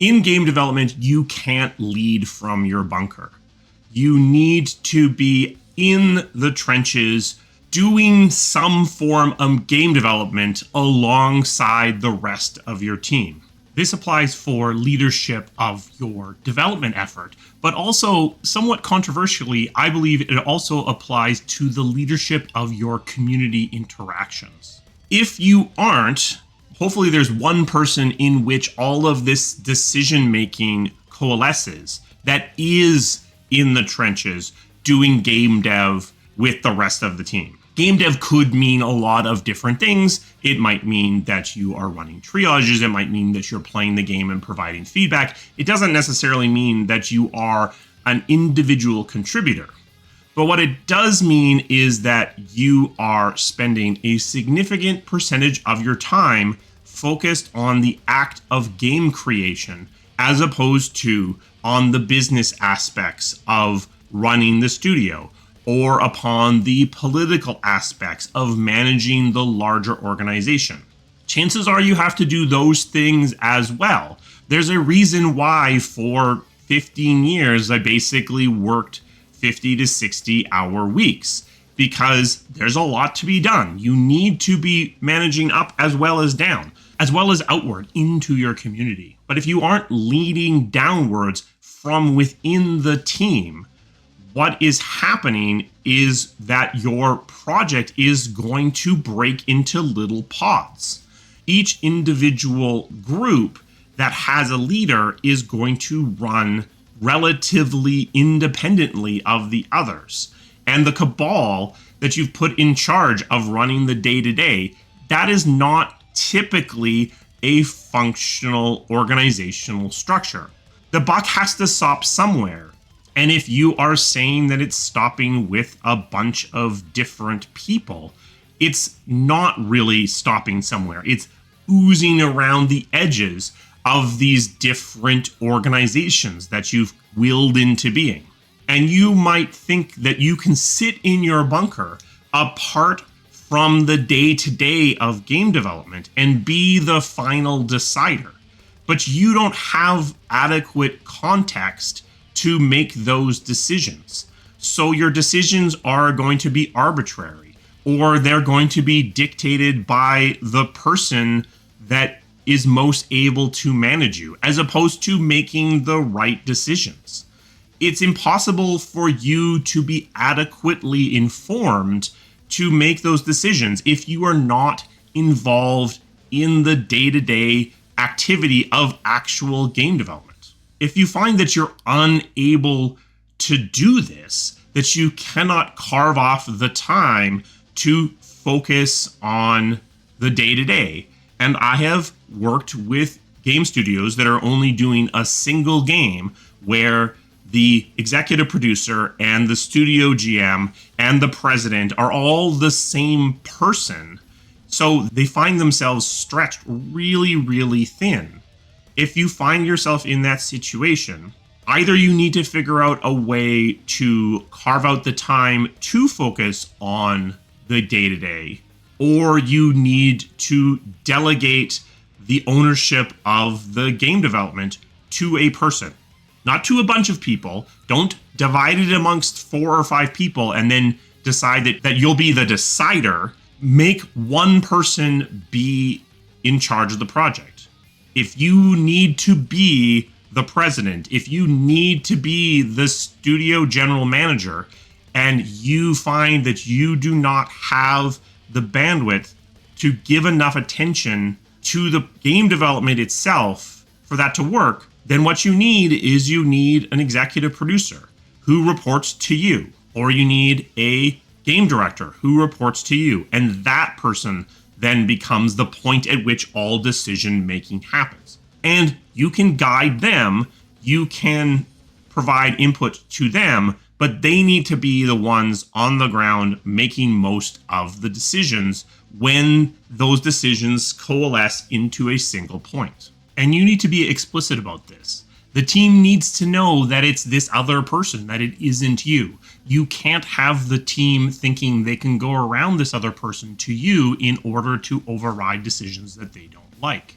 In game development, you can't lead from your bunker. You need to be in the trenches doing some form of game development alongside the rest of your team. This applies for leadership of your development effort, but also, somewhat controversially, I believe it also applies to the leadership of your community interactions. If you aren't, hopefully there's one person in which all of this decision making coalesces that is in the trenches doing game dev with the rest of the team. Game dev could mean a lot of different things. It might mean that you are running triages. It might mean that you're playing the game and providing feedback. It doesn't necessarily mean that you are an individual contributor. But what it does mean is that you are spending a significant percentage of your time focused on the act of game creation, as opposed to on the business aspects of running the studio, or upon the political aspects of managing the larger organization. Chances are you have to do those things as well. There's a reason why for 15 years I basically worked 50 to 60 hour weeks, because there's a lot to be done. You need to be managing up as well as down, as well as outward into your community. But if you aren't leading downwards from within the team, what is happening is that your project is going to break into little pods. Each individual group that has a leader is going to run relatively independently of the others. And the cabal that you've put in charge of running the day-to-day, that is not typically a functional organizational structure. The buck has to stop somewhere. And if you are saying that it's stopping with a bunch of different people, it's not really stopping somewhere. It's oozing around the edges of these different organizations that you've willed into being. And you might think that you can sit in your bunker apart from the day-to-day of game development and be the final decider. But you don't have adequate context to make those decisions. So your decisions are going to be arbitrary, or they're going to be dictated by the person that is most able to manage you, as opposed to making the right decisions. It's impossible for you to be adequately informed to make those decisions if you are not involved in the day-to-day activity of actual game development. If you find that you're unable to do this, that you cannot carve off the time to focus on the day-to-day, and I have worked with game studios that are only doing a single game where the executive producer and the studio GM and the president are all the same person, so they find themselves stretched really, really thin. If you find yourself in that situation, either you need to figure out a way to carve out the time to focus on the day-to-day, or you need to delegate the ownership of the game development to a person, not to a bunch of people. Don't divide it amongst 4 or 5 people and then decide that you'll be the decider. Make one person be in charge of the project. If you need to be the president, if you need to be the studio general manager, and you find that you do not have the bandwidth to give enough attention to the game development itself for that to work, then what you need is you need an executive producer who reports to you, or you need a game director who reports to you, and that person then becomes the point at which all decision making happens. And you can guide them, you can provide input to them, but they need to be the ones on the ground making most of the decisions when those decisions coalesce into a single point. And you need to be explicit about this. The team needs to know that it's this other person, that it isn't you. You can't have the team thinking they can go around this other person to you in order to override decisions that they don't like.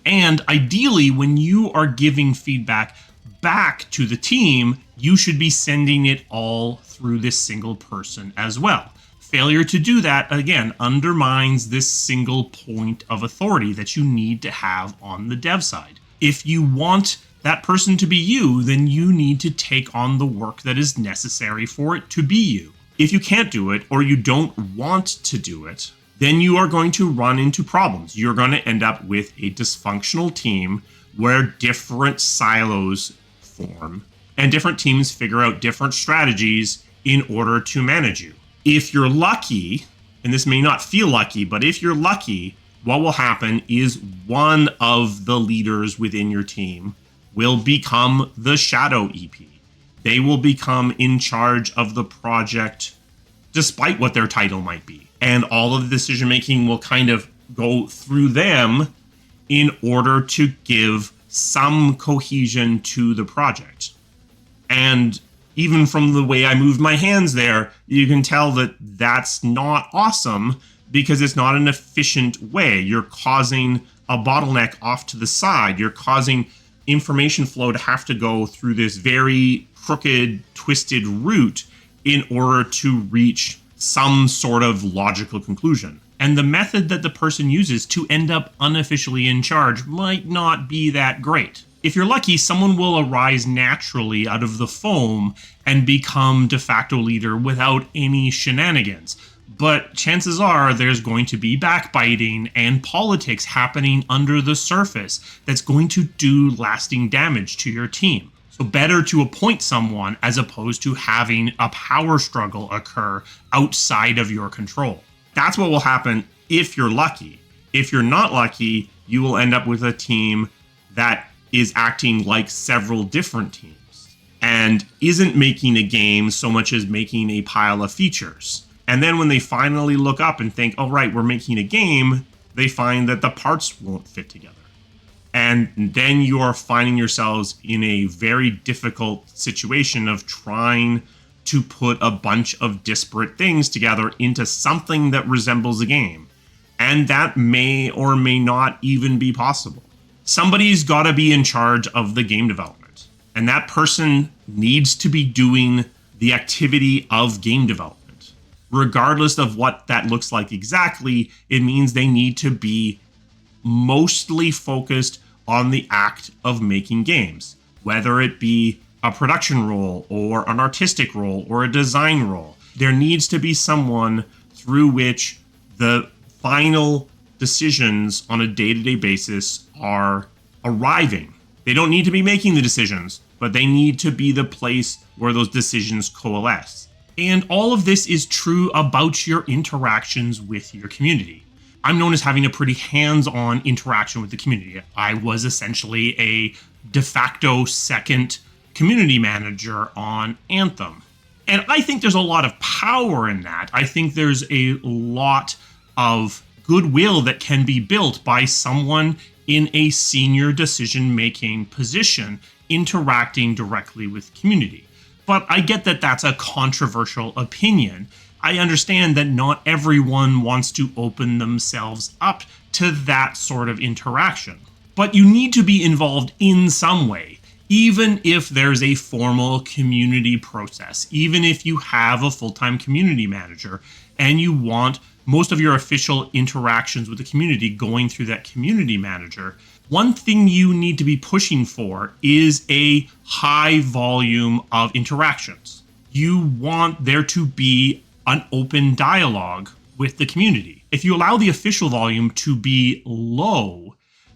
And ideally, when you are giving feedback back to the team, you should be sending it all through this single person as well. Failure to do that, again, undermines this single point of authority that you need to have on the dev side. If you want that person to be you, then you need to take on the work that is necessary for it to be you. If you can't do it, or you don't want to do it, then you are going to run into problems. You're going to end up with a dysfunctional team where different silos form and different teams figure out different strategies in order to manage you. If you're lucky, and this may not feel lucky, but if you're lucky, what will happen is one of the leaders within your team will become the shadow EP. They will become in charge of the project despite what their title might be. And all of the decision making will kind of go through them in order to give some cohesion to the project. And even from the way I moved my hands there, you can tell that that's not awesome because it's not an efficient way. You're causing a bottleneck off to the side. You're causing information flow to have to go through this very crooked, twisted route in order to reach some sort of logical conclusion. And the method that the person uses to end up unofficially in charge might not be that great. If you're lucky, someone will arise naturally out of the foam and become de facto leader without any shenanigans. But chances are there's going to be backbiting and politics happening under the surface that's going to do lasting damage to your team. So better to appoint someone as opposed to having a power struggle occur outside of your control. That's what will happen if you're lucky. If you're not lucky, you will end up with a team that is acting like several different teams and isn't making a game so much as making a pile of features. And then when they finally look up and think, oh, right, we're making a game, they find that the parts won't fit together. And then you are finding yourselves in a very difficult situation of trying to put a bunch of disparate things together into something that resembles a game. And that may or may not even be possible. Somebody's got to be in charge of the game development. And that person needs to be doing the activity of game development. Regardless of what that looks like exactly, it means they need to be mostly focused on the act of making games, whether it be a production role or an artistic role or a design role. There needs to be someone through which the final decisions on a day-to-day basis are arriving. They don't need to be making the decisions, but they need to be the place where those decisions coalesce. And all of this is true about your interactions with your community. I'm known as having a pretty hands-on interaction with the community. I was essentially a de facto second community manager on Anthem. And I think there's a lot of power in that. I think there's a lot of goodwill that can be built by someone in a senior decision-making position interacting directly with community. But I get that that's a controversial opinion. I understand that not everyone wants to open themselves up to that sort of interaction. But you need to be involved in some way, even if there's a formal community process, even if you have a full-time community manager and you want most of your official interactions with the community going through that community manager. One thing you need to be pushing for is a high volume of interactions. You want there to be an open dialogue with the community. If you allow the official volume to be low,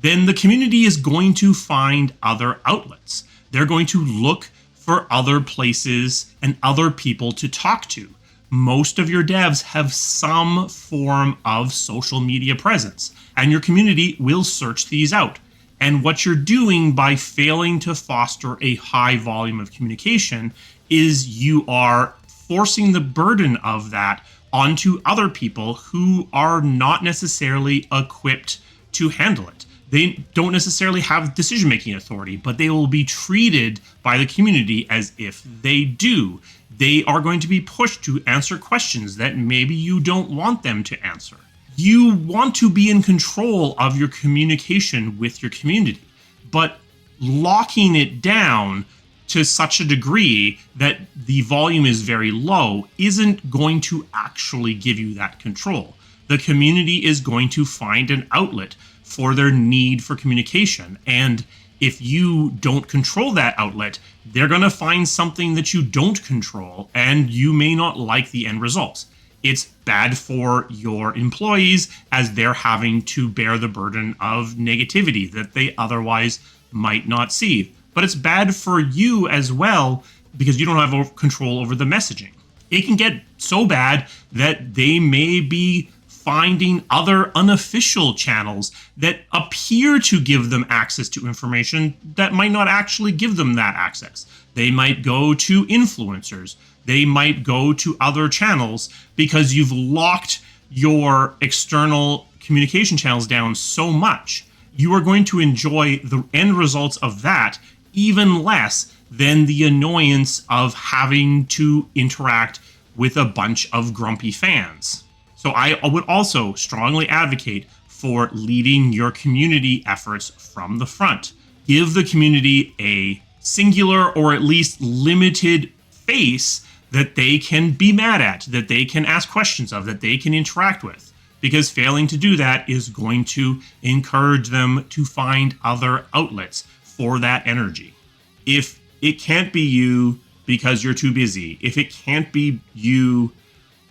then the community is going to find other outlets. They're going to look for other places and other people to talk to. Most of your devs have some form of social media presence, and your community will search these out. And what you're doing by failing to foster a high volume of communication is you are forcing the burden of that onto other people who are not necessarily equipped to handle it. They don't necessarily have decision-making authority, but they will be treated by the community as if they do. They are going to be pushed to answer questions that maybe you don't want them to answer. You want to be in control of your communication with your community, but locking it down to such a degree that the volume is very low isn't going to actually give you that control. The community is going to find an outlet for their need for communication. And if you don't control that outlet, they're going to find something that you don't control, and you may not like the end results. It's bad for your employees as they're having to bear the burden of negativity that they otherwise might not see. But it's bad for you as well because you don't have control over the messaging. It can get so bad that they may be finding other unofficial channels that appear to give them access to information that might not actually give them that access. They might go to influencers. They might go to other channels because you've locked your external communication channels down so much. You are going to enjoy the end results of that even less than the annoyance of having to interact with a bunch of grumpy fans. So I would also strongly advocate for leading your community efforts from the front. Give the community a singular or at least limited face that they can be mad at, that they can ask questions of, that they can interact with. Because failing to do that is going to encourage them to find other outlets for that energy. If it can't be you because you're too busy, if it can't be you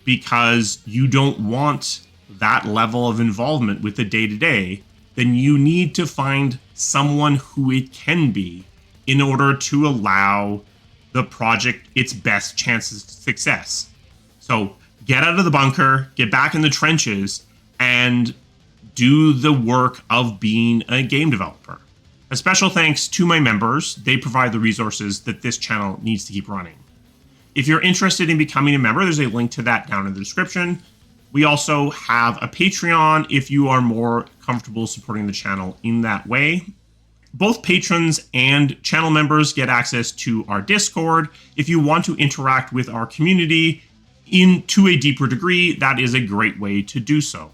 because you don't want that level of involvement with the day-to-day, then you need to find someone who it can be in order to allow the project its best chances of success. So get out of the bunker, get back in the trenches, and do the work of being a game developer. A special thanks to my members. They provide the resources that this channel needs to keep running. If you're interested in becoming a member, there's a link to that down in the description. We also have a Patreon if you are more comfortable supporting the channel in that way. Both patrons and channel members get access to our Discord. If you want to interact with our community to a deeper degree, that is a great way to do so.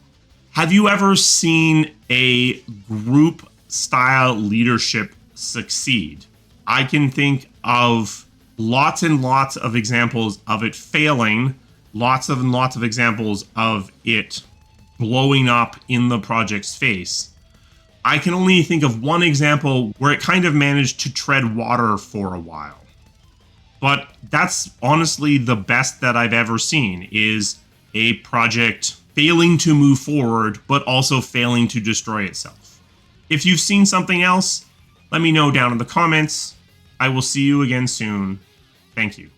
Have you ever seen a group style leadership succeed? I can think of lots and lots of examples of it failing, lots and lots of examples of it blowing up in the project's face. I can only think of one example where it kind of managed to tread water for a while. But that's honestly the best that I've ever seen, is a project failing to move forward, but also failing to destroy itself. If you've seen something else, let me know down in the comments. I will see you again soon. Thank you.